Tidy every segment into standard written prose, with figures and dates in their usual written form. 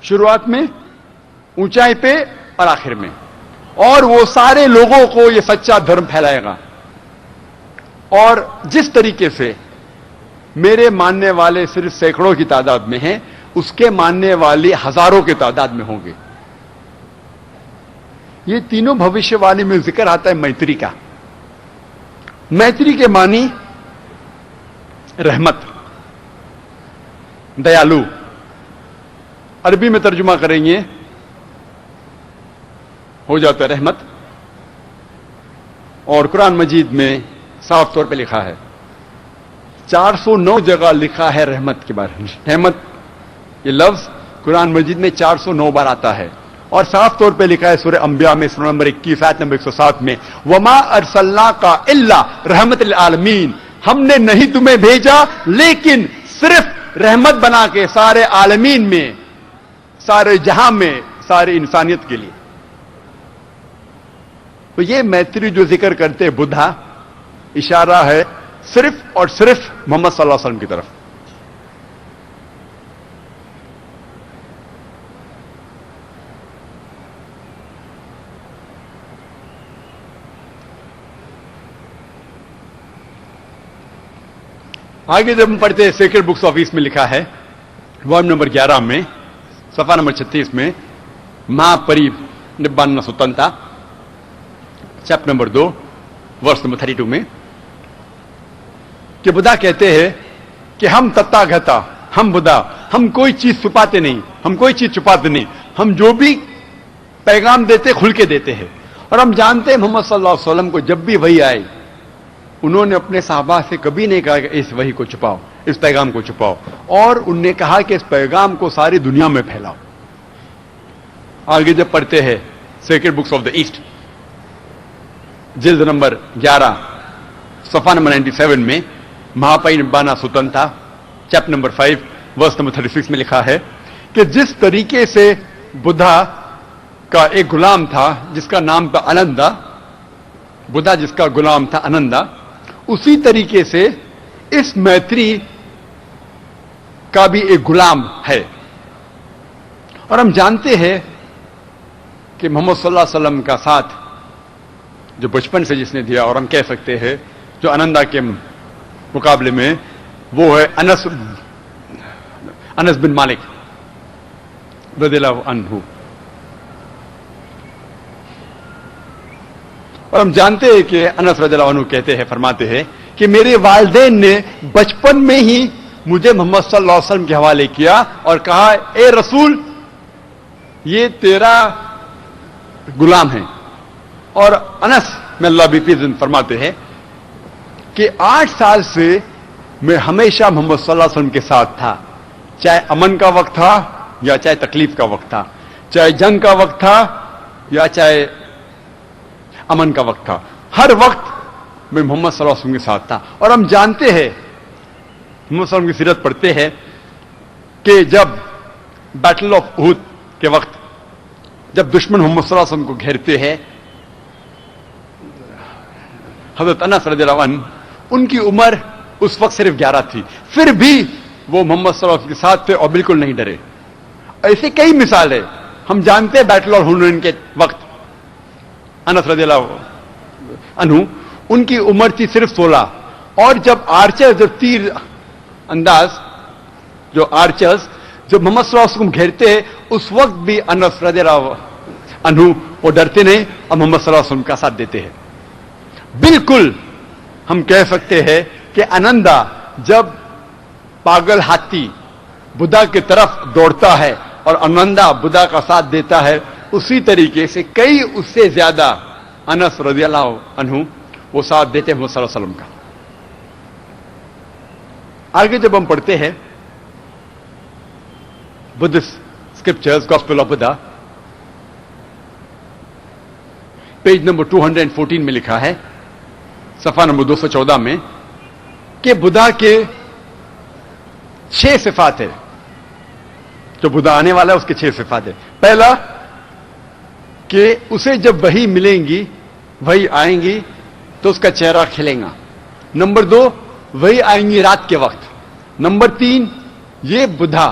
شروعات میں، اونچائی پہ اور آخر میں، اور وہ سارے لوگوں کو یہ سچا دھرم پھیلائے گا. اور جس طریقے سے میرے ماننے والے صرف سینکڑوں کی تعداد میں ہیں، اس کے ماننے والے ہزاروں کی تعداد میں ہوں گے. یہ تینوں بھوشیہ وانی میں ذکر آتا ہے میتری کا. میتری کے معنی رحمت، دیالو. عربی میں ترجمہ کریں گے ہو جاتا ہے رحمت. اور قرآن مجید میں صاف طور پہ لکھا ہے، 409 جگہ لکھا ہے رحمت کے بارے میں. رحمت یہ لفظ قرآن مجید میں 409 بار آتا ہے، اور صاف طور پہ لکھا ہے سورہ انبیاء میں سورہ نمبر 21 آیت نمبر 107 میں، وما ارسلناک الا رحمت للعالمین. ہم نے نہیں تمہیں بھیجا لیکن صرف رحمت بنا کے سارے عالمین میں، سارے جہاں میں، ساری انسانیت کے لیے. تو یہ میتری جو ذکر کرتے بدھا، اشارہ ہے صرف اور صرف محمد صلی اللہ علیہ وسلم کی طرف. آگے جب ہم پڑھتے ہیں سیکرڈ بکس آف ایسٹ میں لکھا ہے والیوم نمبر 11 میں صفحہ نمبر 36 میں، مہا پری نبان سوتنتا چیپٹر نمبر 2 ورس نمبر 32 میں، کہ بدھا کہتے ہیں کہ ہم تتاگتا، ہم بدھا، ہم کوئی چیز چھپاتے نہیں، ہم کوئی چیز چھپاتے نہیں، ہم جو بھی پیغام دیتے کھل کے دیتے ہیں. اور ہم جانتے ہیں محمد صلی اللہ علیہ وسلم کو جب بھی وحی آئی، انہوں نے اپنے صحابہ سے کبھی نہیں کہا کہ اس وحی کو چھپاؤ، اس پیغام کو چھپاؤ، اور انہوں نے کہا کہ اس پیغام کو ساری دنیا میں پھیلاؤ. آگے جب پڑھتے ہیں sacred books of the East جلد نمبر 11 صفحہ نمبر 97 میں، مہاپئی نبانا سوتنتا چیپٹر نمبر 5 ورس نمبر 36 میں لکھا ہے کہ جس طریقے سے بدھا کا ایک غلام تھا جس کا نام تھا انندا، بدھا جس کا غلام تھا انندا، اسی طریقے سے اس میتری کا بھی ایک غلام ہے. اور ہم جانتے ہیں کہ محمد صلی اللہ علیہ وسلم کا ساتھ جو بچپن سے جس نے دیا، اور ہم کہہ سکتے ہیں جو انندا کے مقابلے میں وہ ہے انس بن مالک رضی اللہ عنہ. اور ہم جانتے ہیں کہ انس رضی اللہ عنہ کہتے ہیں، فرماتے ہیں کہ میرے والدین نے بچپن میں ہی مجھے محمد صلی اللہ علیہ وسلم کے حوالے کیا اور کہا اے رسول یہ تیرا غلام ہے. اور انس میں اللہ بھی پیزن فرماتے ہیں کہ 8 سال سے میں ہمیشہ محمد صلی اللہ علیہ وسلم کے ساتھ تھا، چاہے امن کا وقت تھا یا چاہے تکلیف کا وقت تھا، چاہے جنگ کا وقت تھا یا چاہے امن کا وقت تھا، ہر وقت میں محمد صلی اللہ علیہ وسلم کے ساتھ تھا. اور ہم جانتے ہیں، محمد صلی اللہ علیہ وسلم کی سیرت پڑھتے ہیں کہ جب بیٹل آف احد کے وقت جب دشمن محمد صلی اللہ علیہ وسلم کو گھیرتے ہیں، حضرت انس رضی اللہ عنہ ان کی عمر اس وقت صرف 11 تھی، پھر بھی وہ محمد صلی اللہ علیہ وسلم کے ساتھ تھے اور بالکل نہیں ڈرے. ایسے کئی مثال ہے. ہم جانتے ہیں بیٹل آف ہنین کے وقت انس رضی اللہ عنہ ان کی عمر تھی صرف 16، اور جب آرچر جب تیر انداز جو آرچرز جب محمد صلی اللہ علیہ وسلم گھیرتے ہیں اس وقت بھی انس رضی اللہ عنہ وہ ڈرتے نہیں اور محمد صلی اللہ علیہ وسلم کا ساتھ دیتے ہیں. بالکل ہم کہہ سکتے ہیں کہ انندا جب پاگل ہاتھی بدھا کی طرف دوڑتا ہے اور انندا بدھا کا ساتھ دیتا ہے، اسی طریقے سے کئی اس سے زیادہ انس رضی اللہ عنہ وہ ساتھ دیتے ہیں محمد صلی اللہ علیہ وسلم کا. آگے جب ہم پڑھتے ہیں Buddhist scriptures gospel of Buddha page number 214 میں لکھا ہے صفحہ نمبر 214 میں کہ بدھا کے 6 صفات ہے. جو بدھا آنے والا ہے اس کے 6 صفات ہے. پہلا کہ اسے جب وحی ملیں گی، وحی آئیں گی تو اس کا چہرہ کھلے گا. نمبر 2 وحی آئیں گی رات کے وقت. نمبر 3 یہ بدھا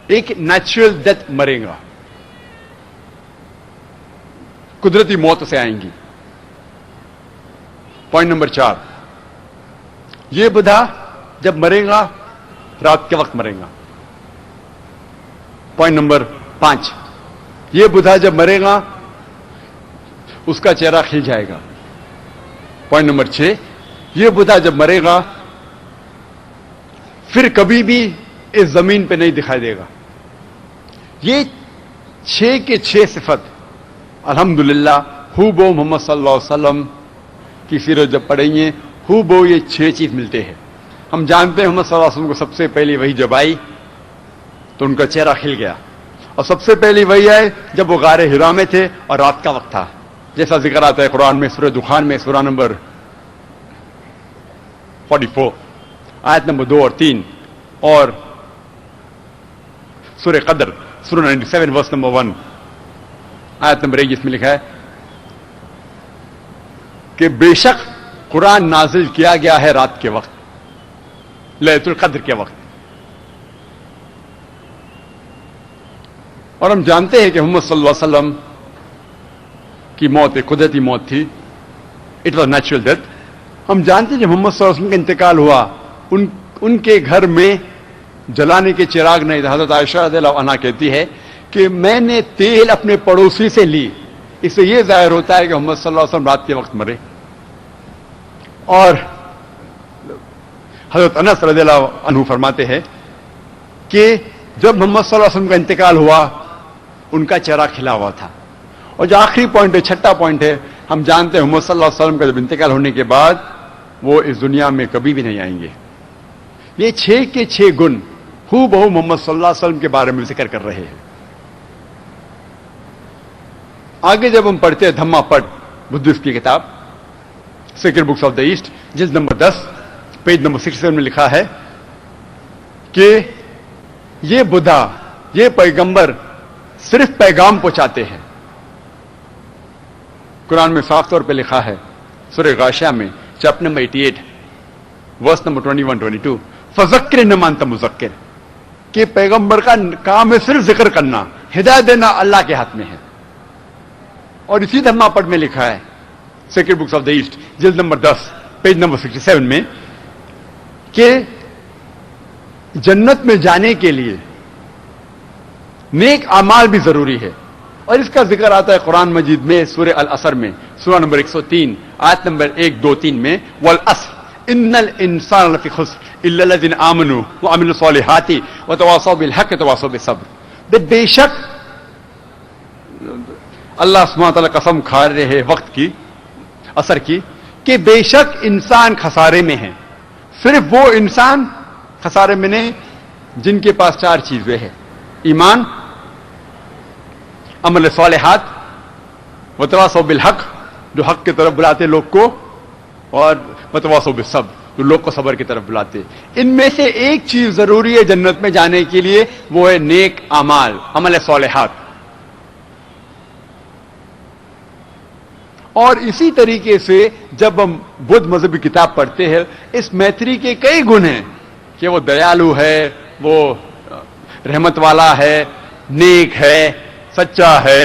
ایک نیچرل ڈیتھ مرے گا, قدرتی موت سے آئیں گی. پوائنٹ نمبر 4, یہ بوڑھا جب مرے گا رات کے وقت مرے گا. پوائنٹ نمبر 5, یہ بوڑھا جب مرے گا اس کا چہرہ کھل جائے گا. پوائنٹ نمبر 6, یہ بوڑھا جب مرے گا پھر کبھی بھی اس زمین پہ نہیں دکھائی دے گا. یہ 6 کے 6 صفت الحمدللہ ہو بو محمد صلی اللہ علیہ وسلم کی سیرت جب پڑھیں گے ہو بو یہ 6 چیز ملتے ہیں. ہم جانتے ہیں محمد صلی اللہ علیہ وسلم کو سب سے پہلی وہی جب آئی تو ان کا چہرہ کھل گیا, اور سب سے پہلی وہی آئے جب وہ غار حرا میں تھے اور رات کا وقت تھا, جیسا ذکر آتا ہے قرآن میں سورہ دخان میں سورہ نمبر 44 آیت نمبر 2 اور 3, اور سورہ قدر سورہ 97 ورس نمبر 1 آیت نمبر 1 جس میں لکھا ہے کہ بے شک قرآن نازل کیا گیا ہے رات کے وقت, لیلۃ القدر کے وقت. اور ہم جانتے ہیں کہ محمد صلی اللہ علیہ وسلم کی موت ایک قدرتی موت تھی, اٹ واز نیچرل ڈیتھ. ہم جانتے ہیں جب محمد صلی اللہ علیہ وسلم کا انتقال ہوا ان کے گھر میں جلانے کے چراغ نہیں تھا. حضرت عائشہ رضی اللہ عنہا کہتی ہے کہ میں نے تیل اپنے پڑوسی سے لی, اس سے یہ ظاہر ہوتا ہے کہ محمد صلی اللہ علیہ وسلم رات کے وقت مرے. اور حضرت انس رضی اللہ عنہ فرماتے ہیں کہ جب محمد صلی اللہ علیہ وسلم کا انتقال ہوا ان کا چہرہ کھلا ہوا تھا. اور جو آخری پوائنٹ ہے, 6واں پوائنٹ ہے, ہم جانتے ہیں محمد صلی اللہ علیہ وسلم کا جب انتقال ہونے کے بعد وہ اس دنیا میں کبھی بھی نہیں آئیں گے. یہ 6 کے 6 گن ہو بہو محمد صلی اللہ علیہ وسلم کے بارے میں ذکر کر رہے ہیں. آگے جب ہم پڑھتے ہیں دھما پٹ بدھسٹ کی کتاب sacred books of the East جلد نمبر 10 پیج نمبر 67 میں لکھا ہے کہ یہ بدھا یہ پیغمبر صرف پیغام پہنچاتے ہیں. قرآن میں صاف طور پہ لکھا ہے سورہ غاشیہ میں چیپٹر نمبر 88 ورس نمبر 21-22 فذکر انما انت مذکر, کہ پیغمبر کا کام ہے صرف ذکر کرنا, ہدایت دینا اللہ کے ہاتھ میں ہے. اور اسی دھما پٹ میں لکھا ہے sacred books of the East جلد نمبر 10 پیج نمبر 67 میں کہ جنت میں جانے کے لیے نیک اعمال بھی ضروری ہے. اور اس کا ذکر آتا ہے قرآن مجید میں سورہ العصر میں سورہ نمبر 103 آیت نمبر 1 2 3 میں والعصر ان الانسان لفی خسر الا الذین آمنوا وعملوا الصالحات وتواصوا بالحق وتواصوا بالصبر. بے شک اللہ سبحانہ تعالیٰ قسم کھا رہے ہیں وقت کی, عصر کی, کہ بے شک انسان خسارے میں ہے. صرف وہ انسان خسارے میں نہیں جن کے پاس 4 چیزیں ہیں, ایمان, عمل صالحات, وتواصوا بالحق جو حق کی طرف بلاتے لوگ کو, اور وتواصوا بالصبر جو لوگ کو صبر کی طرف بلاتے. ان میں سے ایک چیز ضروری ہے جنت میں جانے کے لیے, وہ ہے نیک اعمال, عمل صالحات. اور اسی طریقے سے جب ہم بدھ مذہبی کتاب پڑھتے ہیں اس میتری کے کئی گن ہیں کہ وہ دیالو ہے, وہ رحمت والا ہے, نیک ہے, سچا ہے,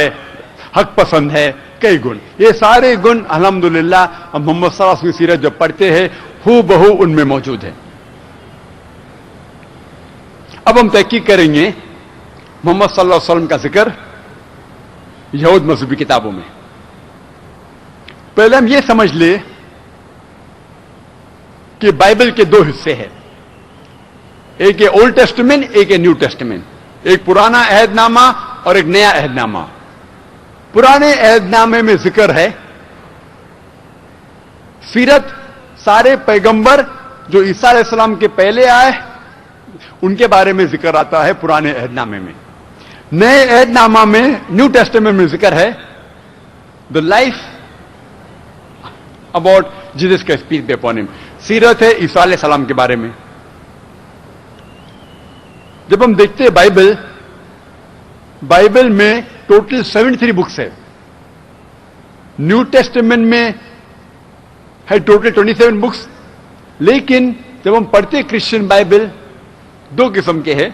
حق پسند ہے, کئی گن. یہ سارے گن الحمدللہ ہم محمد صلی اللہ علیہ وسلم کی سیرت جب پڑھتے ہیں ہو بہو ان میں موجود ہے. اب ہم تحقیق کریں گے محمد صلی اللہ علیہ وسلم کا ذکر یہود مذہبی کتابوں میں. پہلے ہم یہ سمجھ لیں کہ بائبل کے 2 حصے ہیں, ایک ہے اولڈ ٹیسٹمنٹ, ایک ہے نیو ٹیسٹمنٹ. ایک پرانا عہد نامہ اور ایک نیا عہد نامہ. پرانے عہد نامے میں ذکر ہے سیرت سارے پیغمبر جو عیسیٰ علیہ السلام کے پہلے آئے ان کے بارے میں ذکر آتا ہے پرانے عہد نامے میں. نئے عہد نامہ میں نیو ٹیسٹمنٹ میں ذکر ہے دا لائف اباؤٹ جیسس کا اسپیچ بے اپون ہم, سیرت ہے عیسیٰ علیہ السلام کے بارے میں. جب ہم دیکھتے ہیں بائبل میں ٹوٹل 73 بکس ہے. نیو ٹیسٹمنٹ میں ہے ٹوٹل 27 بکس. لیکن جب ہم پڑھتے کرسچن بائبل 2 قسم کے ہیں,